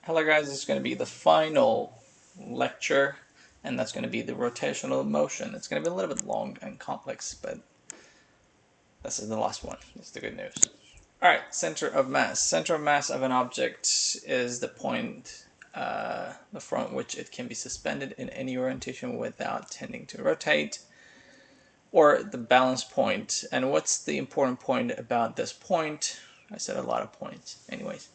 Hello guys, this is going to be the final lecture, and that's going to be the rotational motion. It's going to be a little bit long and complex, but this is the last one. That's the good news. Alright, center of mass. Center of mass of an object is the point from which it can be suspended in any orientation without tending to rotate, or the balance point. And what's the important point about this point? I said a lot of points. Anyways.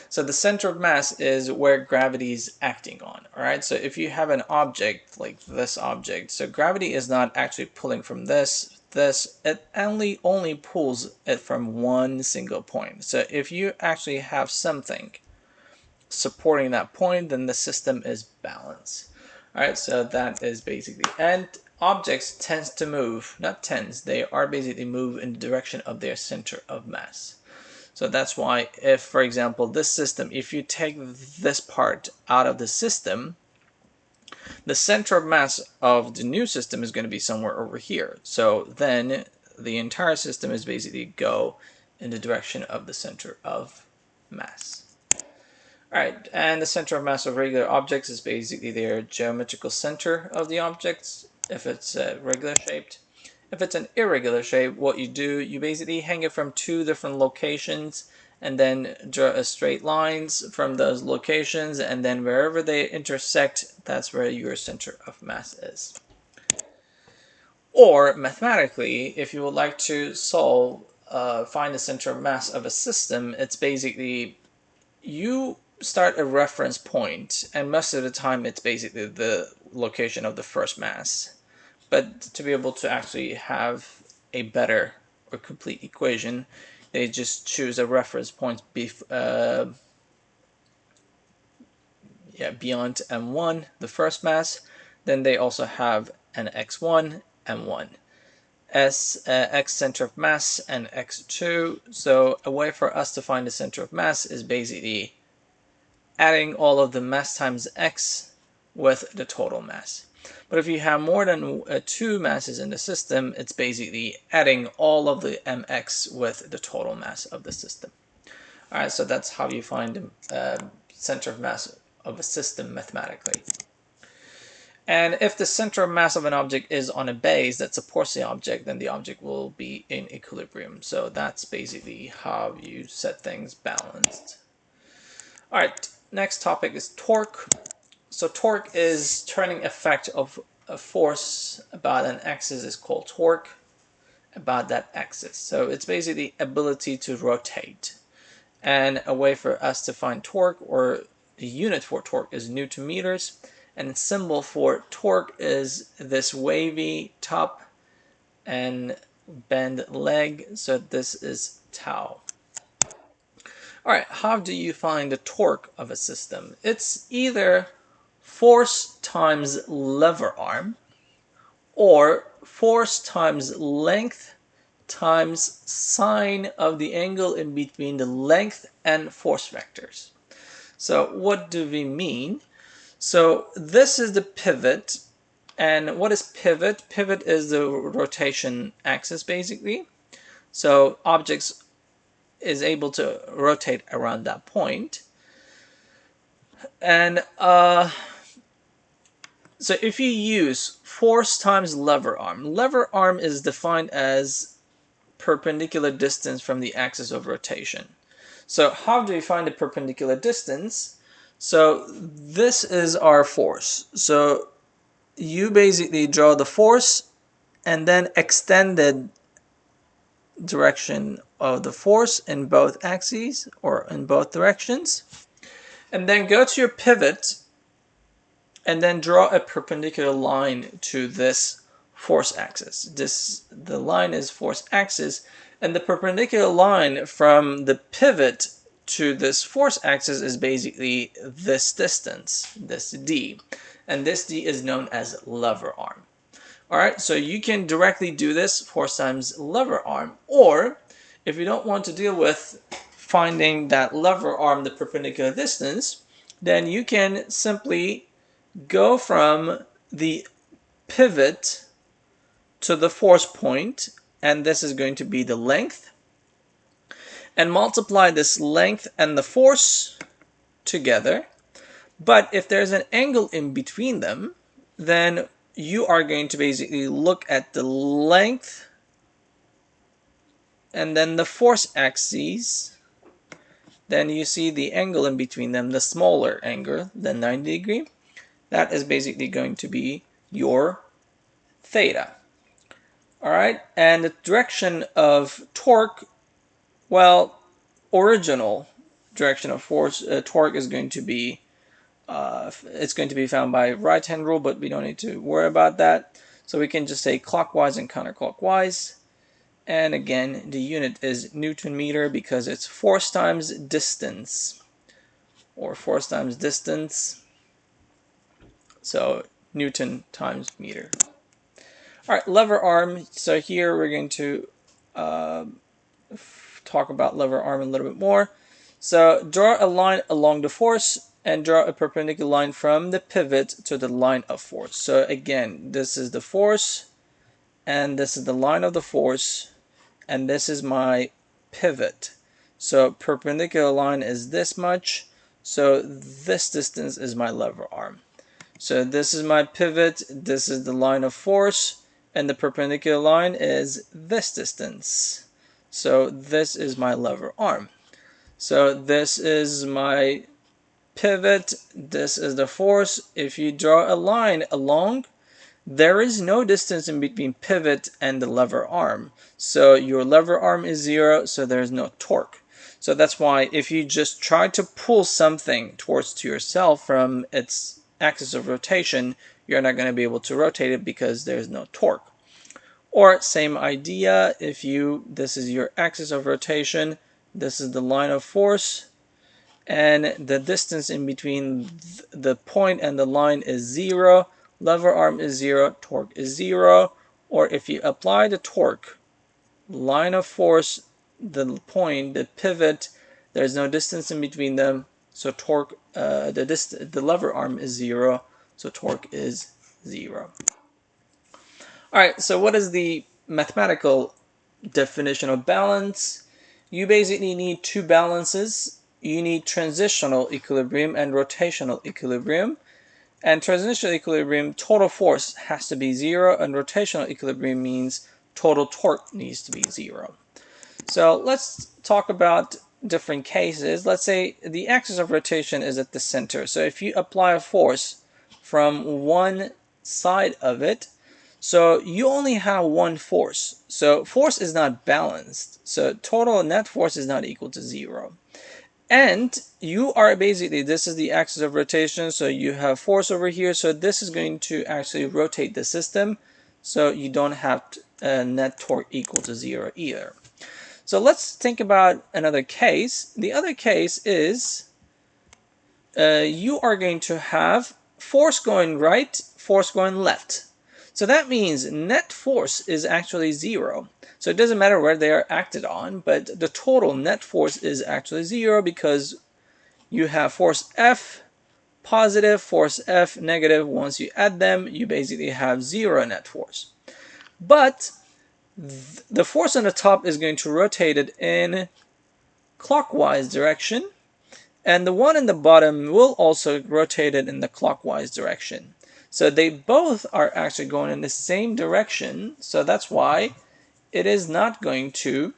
So the center of mass is where gravity is acting on. Alright, so if you have an object like this object, so gravity is not actually pulling from this, it only pulls it from one single point. So if you actually have something supporting that point, then the system is balanced. Alright, so that is basically, and objects tends to move, not tends, they are basically move in the direction of their center of mass. So that's why if, for example, this system, if you take this part out of the system, the center of mass of the new system is going to be somewhere over here. So then the entire system is basically go in the direction of the center of mass. Alright, and the center of mass of regular objects is basically their geometrical center of the objects, if it's regular shaped. If it's an irregular shape, what you do, you basically hang it from two different locations and then draw straight lines from those locations, and then wherever they intersect, that's where your center of mass is. Or mathematically, if you would like to find the center of mass of a system, it's basically you start a reference point, and most of the time it's basically the location of the first mass. But to be able to actually have a better or complete equation, they just choose a reference point beyond m1, the first mass. Then they also have an x1, m1, x center of mass, and x2. So a way for us to find the center of mass is basically adding all of the mass times x with the total mass. But if you have more than two masses in the system, it's basically adding all of the mx with the total mass of the system. Alright, so that's how you find the center of mass of a system mathematically. And if the center of mass of an object is on a base that supports the object, then the object will be in equilibrium. So that's basically how you set things balanced. Alright, next topic is torque. So torque is turning effect of a force about an axis is called torque about that axis. So it's basically ability to rotate. And a way for us to find torque, or the unit for torque, is Newton meters. And the symbol for torque is this wavy top and bend leg. So this is tau. Alright, how do you find the torque of a system? It's either force times lever arm, or force times length times sine of the angle in between the length and force vectors. So what do we mean? So this is the pivot, and what is pivot? Pivot is the rotation axis basically. So objects is able to rotate around that point. And so if you use force times lever arm is defined as perpendicular distance from the axis of rotation. So how do we find the perpendicular distance? So this is our force. So you basically draw the force and then extend the direction of the force in both axes or in both directions. And then go to your pivot and then draw a perpendicular line to this force axis. The line is force axis, and the perpendicular line from the pivot to this force axis is basically this distance, this d. And this d is known as lever arm. Alright, so you can directly do this, force times lever arm, or if you don't want to deal with finding that lever arm, the perpendicular distance, then you can simply go from the pivot to the force point, and this is going to be the length, and multiply this length and the force together, But if there's an angle in between them, then you are going to basically look at the length and then the force axes. Then you see the angle in between them, the smaller angle, the 90 degree. That is basically going to be your theta. All right, and the direction of torque, well, original direction of force, torque is going to be, it's going to be found by right-hand rule, but we don't need to worry about that. So we can just say clockwise and counterclockwise. And again, the unit is Newton meter because it's force times distance, or force times distance. So Newton times meter. All right, lever arm. So here we're going to talk about lever arm a little bit more. So draw a line along the force and draw a perpendicular line from the pivot to the line of force. So again, this is the force, and this is the line of the force, and this is my pivot. So perpendicular line is this much, so this distance is my lever arm. So this is my pivot, this is the line of force, and the perpendicular line is this distance. So this is my lever arm. So this is my pivot, this is the force. If you draw a line along, there is no distance in between pivot and the lever arm. So your lever arm is 0, so there's no torque. So that's why if you just try to pull something towards to yourself from its axis of rotation, you're not going to be able to rotate it because there's no torque. Or same idea, if this is your axis of rotation, this is the line of force, and the distance in between the point and the line is 0, lever arm is 0, torque is 0. Or if you apply the torque, line of force, the point, the pivot, there's no distance in between them, so torque, the lever arm is 0, so torque is 0. All right, so what is the mathematical definition of balance? You basically need two balances. You need transitional equilibrium and rotational equilibrium. And transitional equilibrium, total force has to be 0, and rotational equilibrium means total torque needs to be 0. So let's talk about different cases. Let's say the axis of rotation is at the center. So if you apply a force from one side of it, so you only have one force. So force is not balanced. So total net force is not equal to 0. And you are basically, this is the axis of rotation, so you have force over here, so this is going to actually rotate the system, so you don't have net torque equal to 0 either. So let's think about another case. The other case is you are going to have force going right, force going left. So that means net force is actually 0. So it doesn't matter where they are acted on, but the total net force is actually 0 because you have force F positive, force F negative. Once you add them, you basically have 0 net force. But the force on the top is going to rotate it in clockwise direction, and the one in the bottom will also rotate it in the clockwise direction. So they both are actually going in the same direction, so that's why it is not going to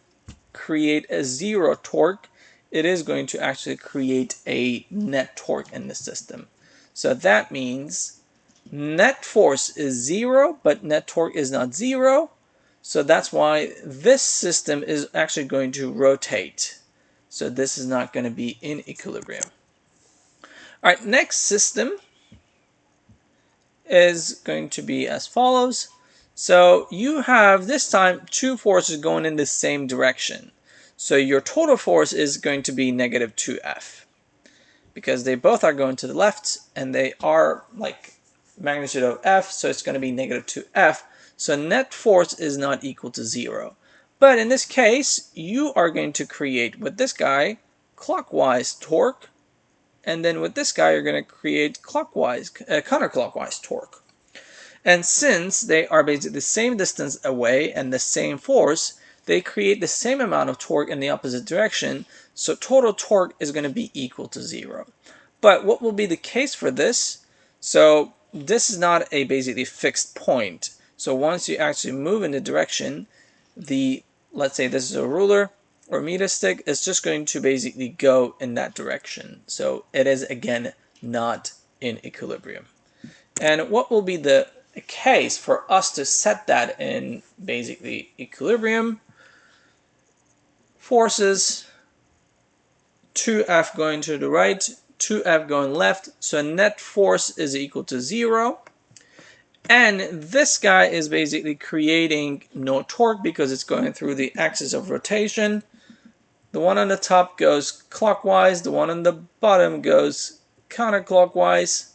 create a 0 torque. It is going to actually create a net torque in the system. So that means net force is 0, but net torque is not 0. So that's why this system is actually going to rotate. So this is not going to be in equilibrium. All right, next system is going to be as follows. So you have this time two forces going in the same direction. So your total force is going to be negative 2F because they both are going to the left and they are like magnitude of F, so it's going to be negative 2F. So net force is not equal to 0. But in this case, you are going to create with this guy clockwise torque, and then with this guy you're going to create clockwise, counterclockwise torque. And since they are basically the same distance away and the same force, they create the same amount of torque in the opposite direction, so total torque is going to be equal to 0. But what will be the case for this? So this is not a basically fixed point. So once you actually move in the direction, let's say this is a ruler or meter stick, it's just going to basically go in that direction. So it is again not in equilibrium. And what will be the case for us to set that in basically equilibrium? Forces 2F going to the right, 2F going left, so net force is equal to 0. And this guy is basically creating no torque because it's going through the axis of rotation. The one on the top goes clockwise, the one on the bottom goes counterclockwise.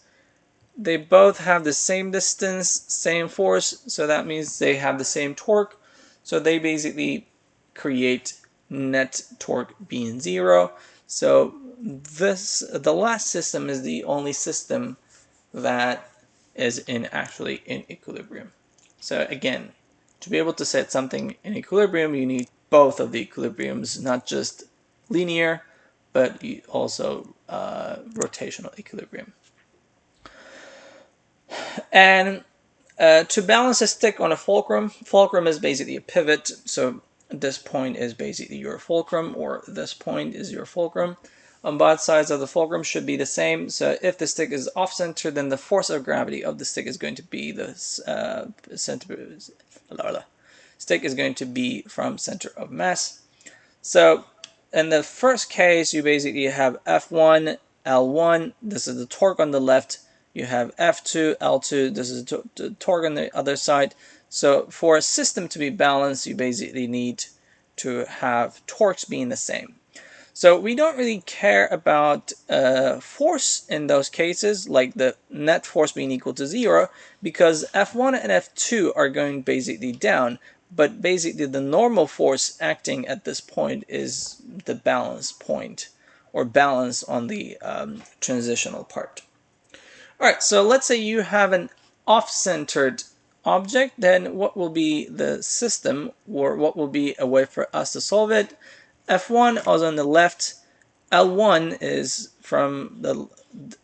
They both have the same distance, same force, so that means they have the same torque. So they basically create net torque being 0. So the last system is the only system that is actually in equilibrium. So again, to be able to set something in equilibrium, you need both of the equilibriums, not just linear, but also rotational equilibrium. And to balance a stick on a fulcrum is basically a pivot. So this point is basically your fulcrum, or this point is your fulcrum. On both sides of the fulcrum should be the same. So if the stick is off center, then the force of gravity of the stick is going to be the stick is going to be from center of mass. So in the first case, you basically have F1, L1. This is the torque on the left. You have F2, L2. This is the torque on the other side. So for a system to be balanced, you basically need to have torques being the same. So we don't really care about force in those cases, like the net force being equal to 0, because F1 and F2 are going basically down, but basically the normal force acting at this point is the balance point, or balance on the transitional part. Alright, so let's say you have an off-centered object, then what will be the system, or what will be a way for us to solve it? F1 is on the left, L1 is from the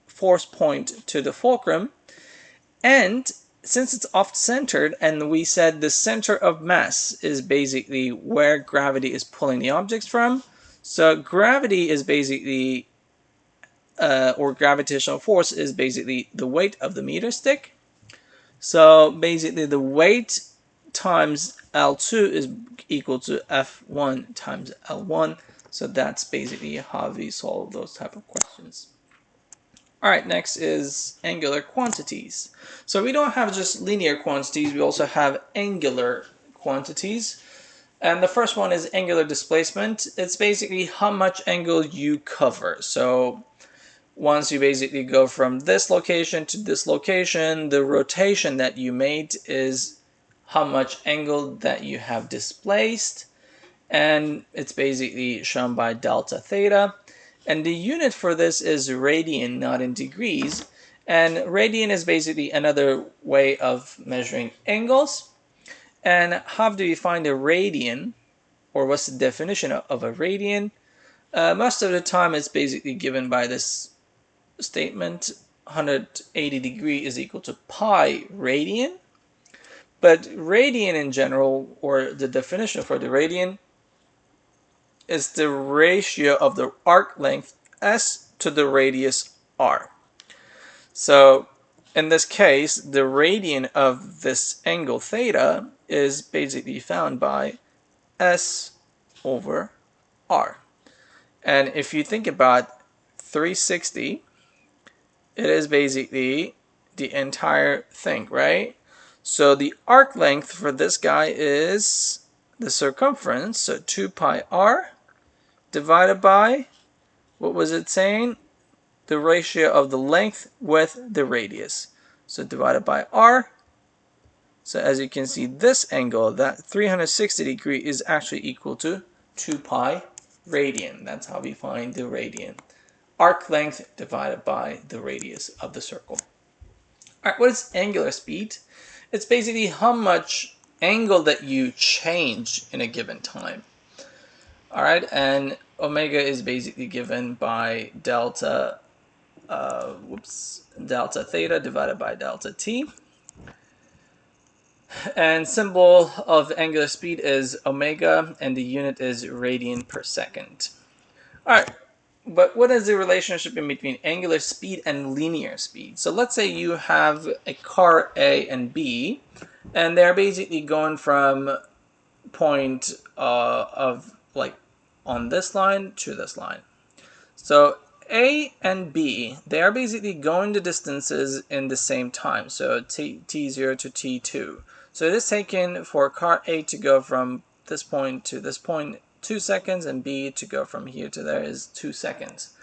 force point to the fulcrum, and since it's off-centered, and we said the center of mass is basically where gravity is pulling the objects from, so gravity is basically, or gravitational force is basically the weight of the meter stick. So basically the weight times L2 is equal to F1 times L1. So that's basically how we solve those type of questions. All right, next is angular quantities. So we don't have just linear quantities, we also have angular quantities. And the first one is angular displacement. It's basically how much angle you cover. So once you basically go from this location to this location, the rotation that you made is how much angle that you have displaced, and it's basically shown by delta theta. And the unit for this is radian, not in degrees. And radian is basically another way of measuring angles. And how do you find a radian, or what's the definition of a radian? Most of the time it's basically given by this statement: 180 degree is equal to pi radian. But radian in general, or the definition for the radian, is the ratio of the arc length s to the radius r. So in this case, the radian of this angle theta is basically found by s over r. And if you think about 360, it is basically the entire thing, right? So the arc length for this guy is the circumference, so 2 pi r divided by, what was it saying? The ratio of the length with the radius. So divided by r. So as you can see, this angle, that 360 degree, is actually equal to 2 pi radian. That's how we find the radian. Arc length divided by the radius of the circle. Alright, what is angular speed? It's basically how much angle that you change in a given time. Alright, and omega is basically given by delta delta theta divided by delta t. And symbol of angular speed is omega, and the unit is radian per second. All right, but what is the relationship in between angular speed and linear speed? So let's say you have a car A and B, and they're basically going from point of like on this line to this line. So A and B, they are basically going the distances in the same time. So T0 to T2. So it is taken for car A to go from this point to this point 2 seconds, and B to go from here to there is 2 seconds.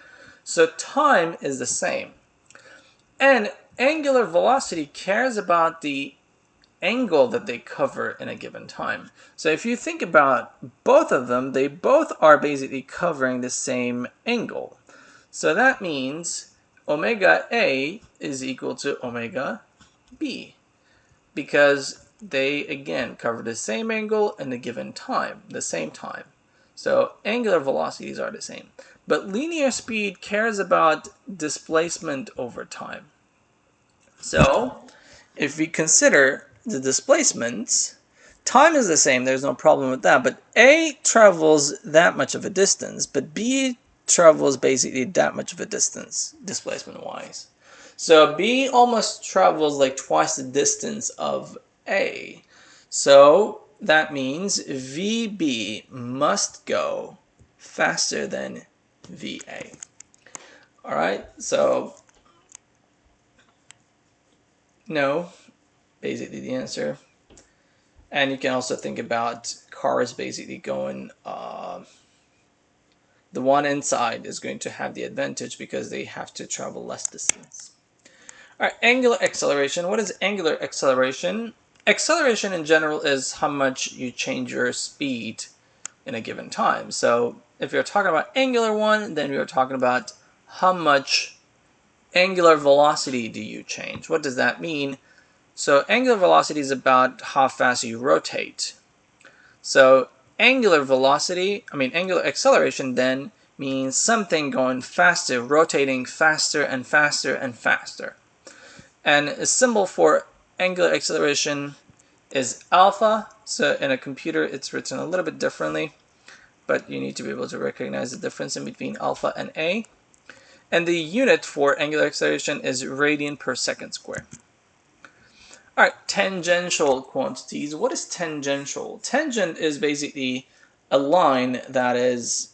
So time is the same. And angular velocity cares about the angle that they cover in a given time. So if you think about both of them, they both are basically covering the same angle. So that means omega A is equal to omega B, because they again cover the same angle in a given time, the same time. So angular velocities are the same. But linear speed cares about displacement over time. So if we consider the displacements, time is the same, there's no problem with that, but A travels that much of a distance, but B travels basically that much of a distance, displacement-wise. So B almost travels like twice the distance of A. So that means VB must go faster than VA. All right, so no, basically the answer. And you can also think about cars basically going, the one inside is going to have the advantage because they have to travel less distance. All right, angular acceleration. What is angular acceleration? Acceleration in general is how much you change your speed in a given time. So if you're talking about angular one, then we're talking about how much angular velocity do you change. What does that mean? So angular velocity is about how fast you rotate. So angular acceleration then means something going faster, rotating faster and faster and faster. And a symbol for angular acceleration is alpha. So in a computer it's written a little bit differently, but you need to be able to recognize the difference in between alpha and A. And the unit for angular acceleration is radian per second squared. All right, tangential quantities. What is tangential? Tangent is basically a line that is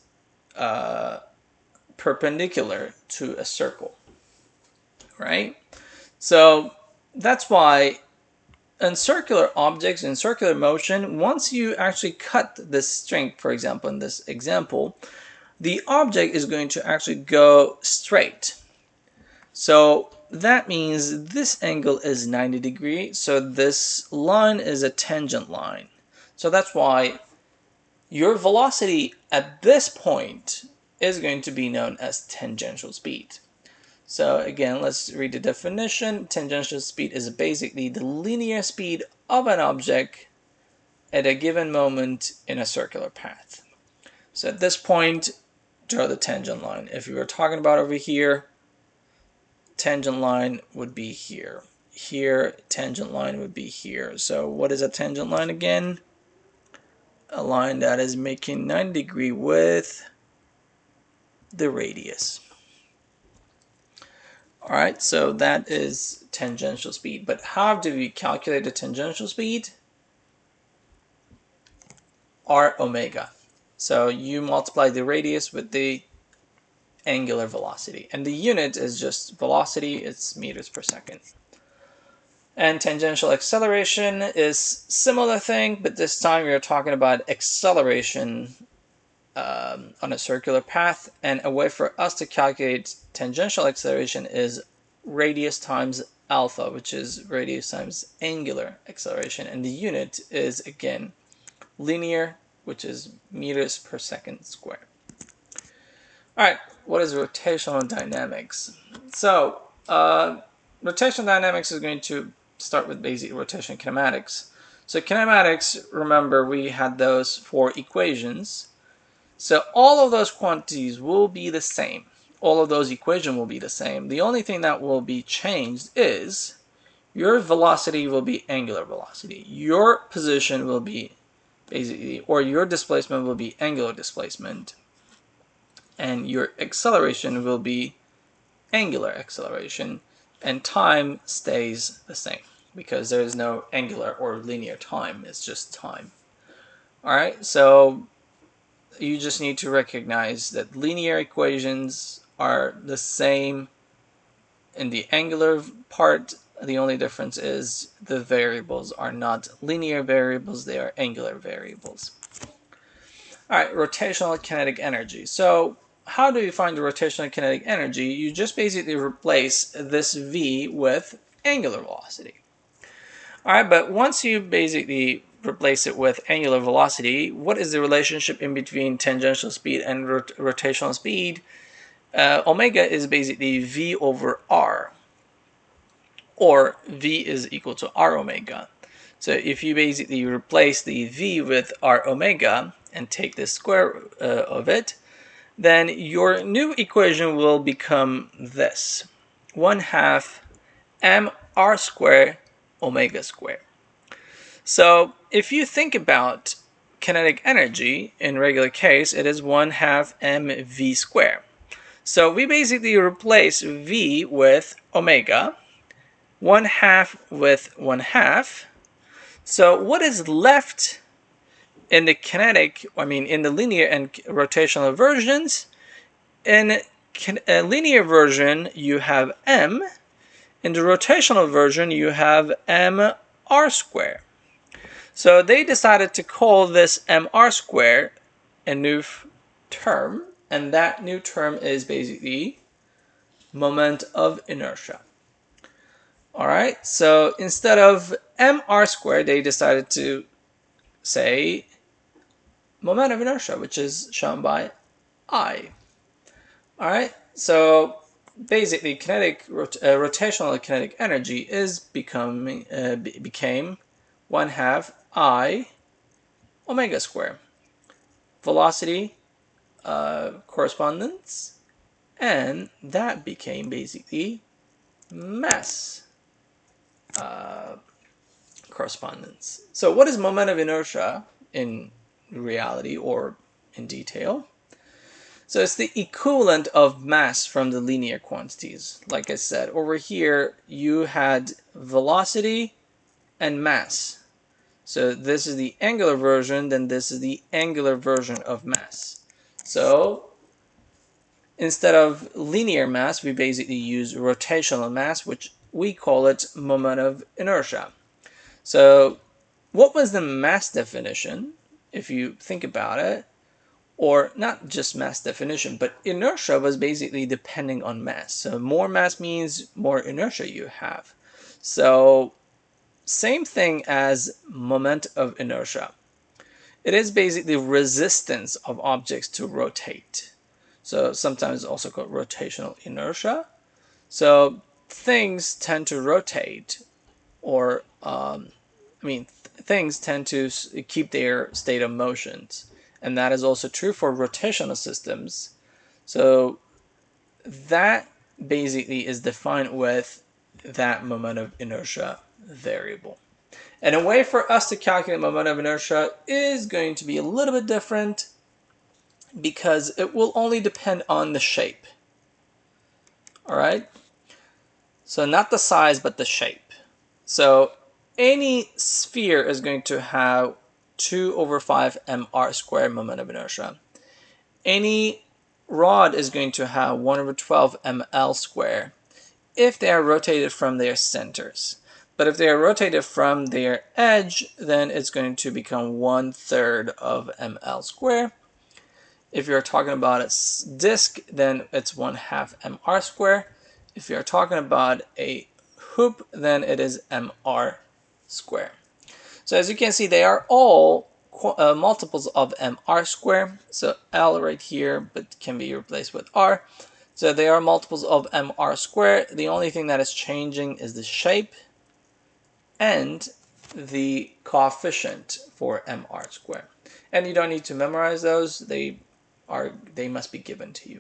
perpendicular to a circle, right? So that's why in circular objects, in circular motion, once you actually cut this string, for example, in this example, the object is going to actually go straight. So that means this angle is 90 degrees, so this line is a tangent line. So that's why your velocity at this point is going to be known as tangential speed. So again, let's read the definition. Tangential speed is basically the linear speed of an object at a given moment in a circular path. So at this point, draw the tangent line. If we were talking about over here, tangent line would be here. Here, tangent line would be here. So what is a tangent line again? A line that is making 90 degrees with the radius. All right, so that is tangential speed. But how do we calculate the tangential speed? R omega. So you multiply the radius with the angular velocity. And the unit is just velocity, it's meters per second. And tangential acceleration is similar thing, but this time we are talking about acceleration on a circular path. And a way for us to calculate tangential acceleration is radius times alpha, which is radius times angular acceleration. And the unit is, again, linear, which is meters per second squared. All right, what is rotational dynamics? So rotational dynamics is going to start with basic rotation kinematics. So kinematics, remember, we had those 4 equations. So all of those quantities will be the same. all of those equations will be the same. The only thing that will be changed is your velocity will be angular velocity. Your position will be basically, or your displacement will be angular displacement. And your acceleration will be angular acceleration. And time stays the same because there is no angular or linear time. It's just time. All right, so you just need to recognize that linear equations are the same in the angular part. The only difference is the variables are not linear variables, they are angular variables. All right, rotational kinetic energy. So how do you find the rotational kinetic energy? You just basically replace this v with angular velocity. All right, but once you basically replace it with angular velocity, what is the relationship in between tangential speed and rotational speed? Omega is basically v over r, or v is equal to r omega. So if you basically replace the v with r omega and take the square of it, then your new equation will become this: 1/2 mr squared omega squared. So if you think about kinetic energy in regular case, it is 1/2 mv squared. So we basically replace v with omega, 1/2 with 1/2. So what is left in the kinetic, in the linear and rotational versions? In a linear version, you have m. In the rotational version, you have mr squared. So they decided to call this mr squared a new term, and that new term is basically moment of inertia. All right, so instead of mr squared, they decided to say moment of inertia, which is shown by I. All right, so basically rotational kinetic energy is became 1/2 I omega squared. Velocity correspondence, and that became basically mass correspondence. So what is moment of inertia in reality or in detail? So it's the equivalent of mass from the linear quantities. Like I said, over here you had velocity and mass. So this is the angular version, then this is the angular version of mass. So instead of linear mass, we basically use rotational mass, which we call it moment of inertia. So what was the mass definition, if you think about it? Or not just mass definition, but inertia was basically depending on mass. So more mass means more inertia you have. So same thing as moment of inertia. It is basically resistance of objects to rotate. So sometimes also called rotational inertia. So things tend to rotate, or things tend to keep their state of motions. And that is also true for rotational systems. So that basically is defined with that moment of inertia variable. And a way for us to calculate moment of inertia is going to be a little bit different because it will only depend on the shape. All right? So not the size, but the shape. So any sphere is going to have 2/5 mr squared moment of inertia. Any rod is going to have 1/12 ml squared if they are rotated from their centers. But if they are rotated from their edge, then it's going to become 1/3 of ml squared. If you're talking about a disk, then it's 1/2 mr squared. If you're talking about a hoop, then it is mr squared. So as you can see, they are all multiples of mr squared. So L right here, but can be replaced with r. So they are multiples of mr squared. The only thing that is changing is the shape and the coefficient for mr squared. And you don't need to memorize those. They must be given to you.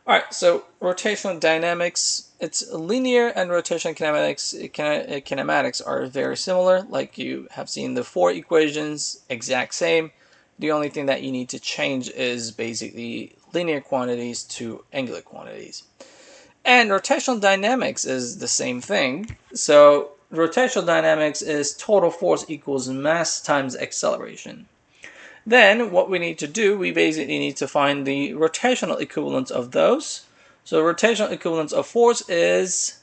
All right, so rotational dynamics, it's linear, and rotational kinematics are very similar. Like you have seen the four equations, exact same. The only thing that you need to change is basically linear quantities to angular quantities. And rotational dynamics is the same thing. So rotational dynamics is total force equals mass times acceleration. Then what we need to do, we basically need to find the rotational equivalence of those. So the rotational equivalence of force is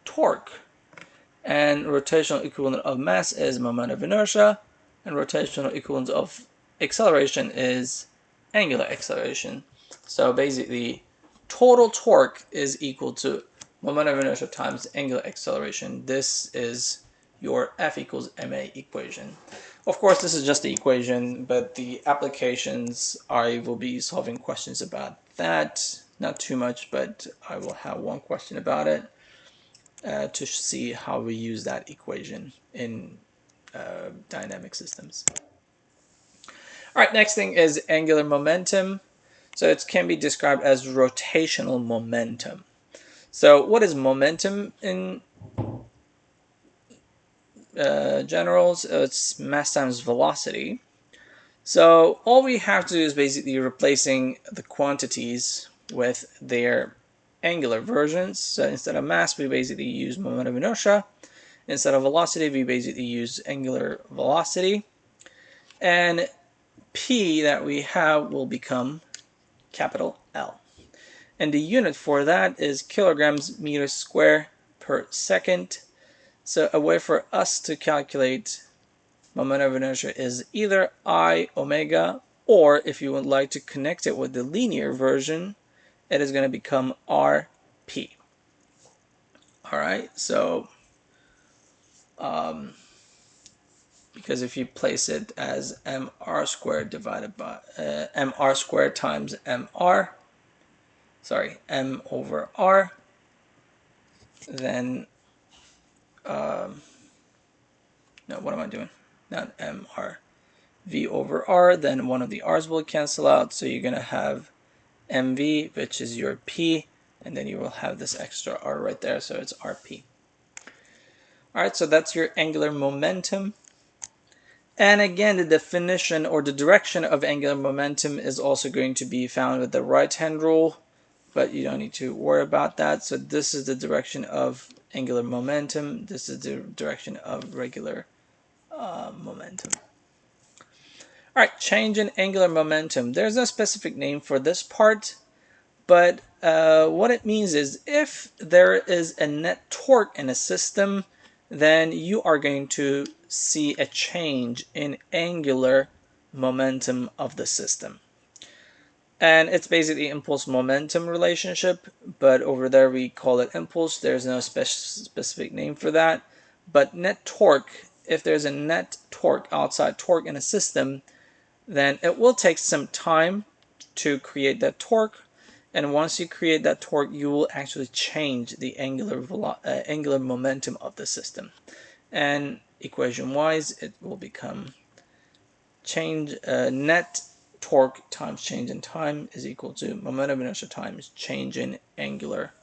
torque. And rotational equivalent of mass is moment of inertia. And rotational equivalence of acceleration is angular acceleration. So basically, total torque is equal to moment of inertia times angular acceleration. This is your F equals ma equation. Of course, this is just the equation, but the applications, I will be solving questions about that. Not too much, but I will have one question about it to see how we use that equation in dynamic systems. All right, next thing is angular momentum. So it can be described as rotational momentum. So what is momentum in general? So it's mass times velocity. So all we have to do is basically replacing the quantities with their angular versions. So instead of mass, we basically use moment of inertia. Instead of velocity, we basically use angular velocity. And P that we have will become capital L. And the unit for that is kilograms meters square per second. So a way for us to calculate moment of inertia is either I omega, or if you would like to connect it with the linear version, it is going to become RP. All right, so because if you place it as mr squared divided by mr squared times mr, sorry, m over r, then no, what am I doing? Not mr, v over r, then one of the r's will cancel out, so you're going to have mv, which is your p, and then you will have this extra r right there, so it's rp. All right, so that's your angular momentum. And again, the definition or the direction of angular momentum is also going to be found with the right-hand rule, but you don't need to worry about that. So this is the direction of angular momentum. This is the direction of regular momentum. All right, change in angular momentum. There's no specific name for this part, but what it means is if there is a net torque in a system, then you are going to see a change in angular momentum of the system. And it's basically impulse momentum relationship, but over there we call it impulse. There's no specific name for that. But net torque, if there's a net torque, outside torque in a system, then it will take some time to create that torque. And once you create that torque, you will actually change the angular momentum of the system. And equation-wise, it will become change net torque times change in time is equal to momentum of inertia times change in angular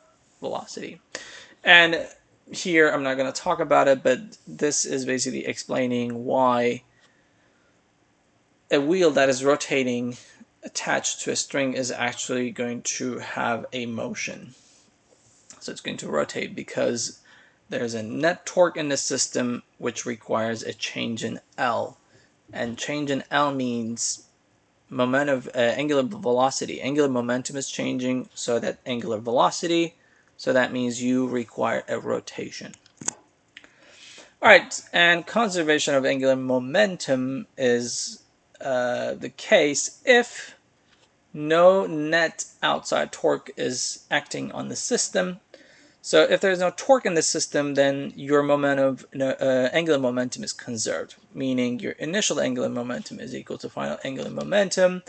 velocity. And here I'm not going to talk about it, but this is basically explaining why a wheel that is rotating attached to a string is actually going to have a motion. So it's going to rotate because there's a net torque in the system which requires a change in L. And change in L means momentum, angular velocity. Angular momentum is changing, so that angular velocity, so that means you require a rotation. All right, and conservation of angular momentum is the case if no net outside torque is acting on the system. So if there's no torque in the system, then your angular momentum is conserved, meaning your initial angular momentum is equal to final angular momentum.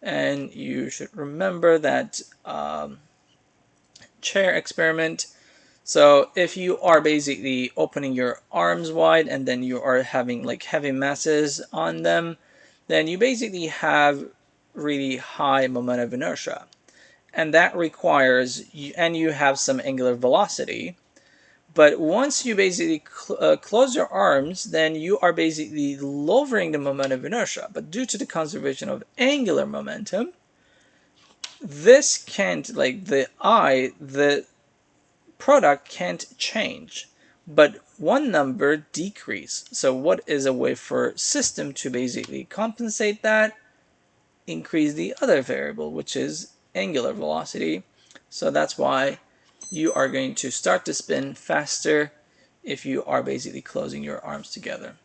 And you should remember that chair experiment. So if you are basically opening your arms wide and then you are having like heavy masses on them, then you basically have really high moment of inertia. and that requires you, and you have some angular velocity. But once you basically close your arms, then you are basically lowering the moment of inertia. But due to the conservation of angular momentum, this can't, like the product can't change, but one number decrease. So what is a way for system to basically compensate that? Increase the other variable, which is angular velocity. So that's why you are going to start to spin faster if you are basically closing your arms together.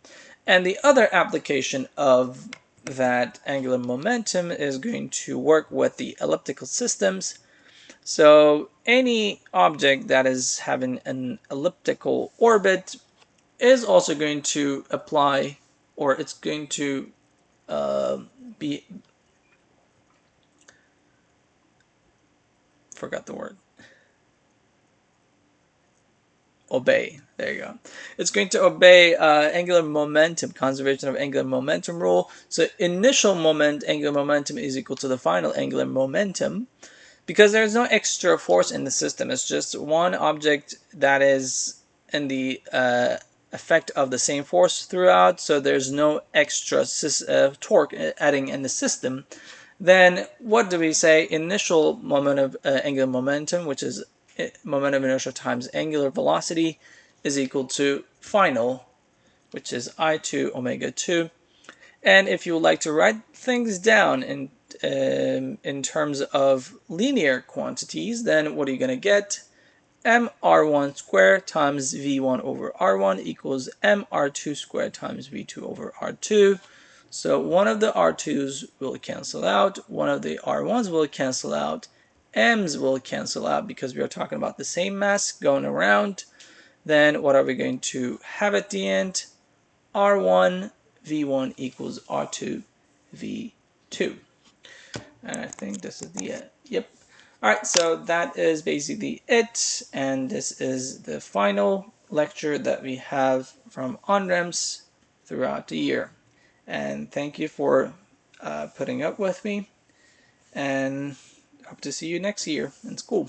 And the other application of that angular momentum is going to work with the elliptical systems. So any object that is having an elliptical orbit is also going to apply, or it's going to be, forgot the word, obey. There you go. It's going to obey angular momentum, conservation of angular momentum rule. So initial angular momentum is equal to the final angular momentum, because there's no extra force in the system. It's just one object that is in the effect of the same force throughout, so there's no extra torque adding in the system. Then what do we say? Initial moment of angular momentum, which is moment of inertia times angular velocity, is equal to final, which is I2 omega 2. And if you would like to write things down in terms of linear quantities, then what are you going to get? mr1 squared times v1 over r1 equals mr2 squared times v2 over r2. So one of the r2's will cancel out, one of the r1's will cancel out, m's will cancel out because we are talking about the same mass going around. Then what are we going to have at the end? R1 V1 equals R2 V2. And I think this is the yep. Alright, so that is basically it, and this is the final lecture that we have from OnRAMS throughout the year. And thank you for putting up with me, and hope to see you next year in school.